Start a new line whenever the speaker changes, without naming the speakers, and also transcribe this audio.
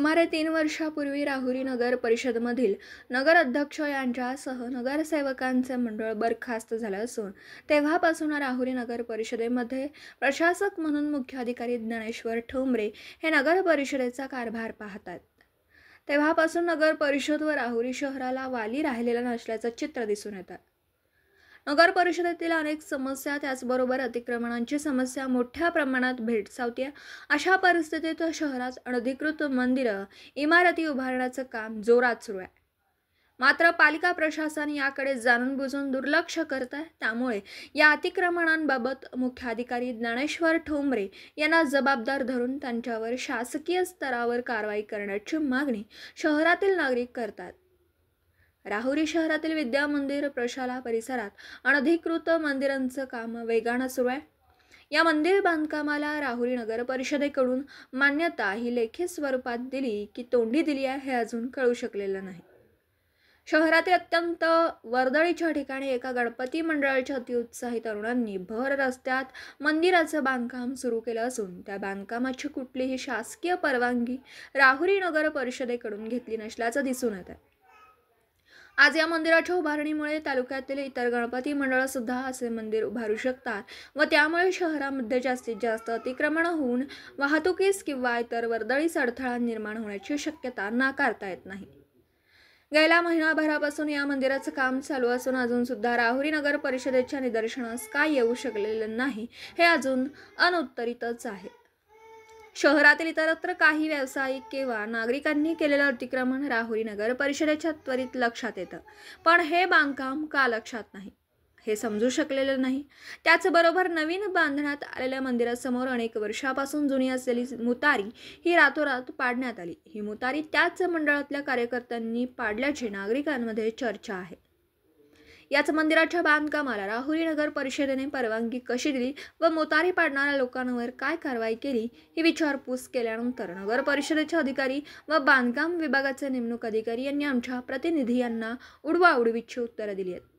सुमारे 3 वर्षापूर्वी राहुरी नगर परिषदमधील नगर अध्यक्ष यांच्यासह नगरसेवकांचे मंडळ बरखास्त झालं असून तेव्हापासून राहुरी नगर परिषदेमध्ये प्रशासक म्हणून मुख्याधिकारी ज्ञानेश्वर ठोंबरे हे नगर परिषदेचा कारभार पाहतात। तेव्हापासून नगर परिषद व राहुरी शहराला वाली राहिलेला नसल्याचं चित्र दिसून येतं। नगर परिषदेतील अनेक समस्या त्याचबरोबर अतिक्रमणांची समस्या मोठ्या प्रमाणात भेडसावते। अशा परिस्थितीत शहरात अनधिकृत मंदिरं, इमारती उभारण्याचं काम जोरात सुरू आहे। मात्र पालिका प्रशासन याकडे जाणून-बुजून दुर्लक्ष करत आहे। त्यामुळे या अतिक्रमणांबाबत मुख्याधिकारी ज्ञानेश्वर ठोंबरे यांना जबाबदार धरून त्यांच्यावर शासकीय स्तरावर कारवाई करण्याची मागणी शहरातील नागरिक करतात। राहुरी शहरातील विद्या मंदिर प्रशाला परिसरात अनधिकृत मंदिरांचं काम वेगानं सुरू आहे। या मंदिर बांधकामाला राहुरी नगर परिषदेकडून मान्यता ही लेखी स्वरूपात दिली की तोंडी दिली आहे हे अजून कळू शकलेलं नाही। शहरातील अत्यंत वर्दळीच्या ठिकाणी एका गणपती मंडळाच्या अतिउत्साही तरुणांनी भर रस्त्यात मंदिराचं बांधकाम सुरू केलं असून त्या बांधकामाची कुठलीही शासकीय परवानगी राहुरी नगर परिषदेकडून घेतली नसल्याचं दिसून येत आहे। आज या मंदिराच्या उभारणीमुळे तालुक्यातील इतर गणपती मंडळ सुद्धा असे मंदिर उभारू शकतात व त्यामुळे शहरामध्ये जास्तीत जास्त अतिक्रमण होऊन वाहतुकीस किंवा इतर वर्दळीस अडथळा निर्माण होण्याची शक्यता नाकारता येत नाही। गेल्या महिनाभरापासून या मंदिराचं काम चालू असून अजून सुद्धा राहुरी नगर परिषदेच्या निदर्शनास काय येऊ शकलेलं नाही हे अजून अनुत्तरितच आहे। शहरातील इतरत्र काही व्यावसायिक किंवा नागरिकांनी केलेलं अतिक्रमण राहुरी नगर परिषदेच्या त्वरित लक्षात येतं, पण हे बांधकाम का लक्षात नाही हे समजू शकलेलं नाही। त्याचबरोबर नवीन बांधण्यात आलेल्या मंदिरासमोर अनेक वर्षापासून जुनी असलेली मुतारी ही रातोरात पाडण्यात आली। ही मुतारी त्याच मंडळातल्या कार्यकर्त्यांनी पाडल्याची नागरिकांमध्ये चर्चा आहे। याच मंदिराच्या बांधकामाला राहुरी नगर परिषदेने परवानगी कशी दिली व मुतारी पाडणाऱ्या लोकांवर काय कारवाई केली ही विचारपूस केल्यानंतर नगर परिषदेचे अधिकारी व बांधकाम विभागाचे नेमणूक अधिकारी यांनी आमच्या प्रतिनिधी यांना उडवाउडवीची उत्तरं दिली आहेत।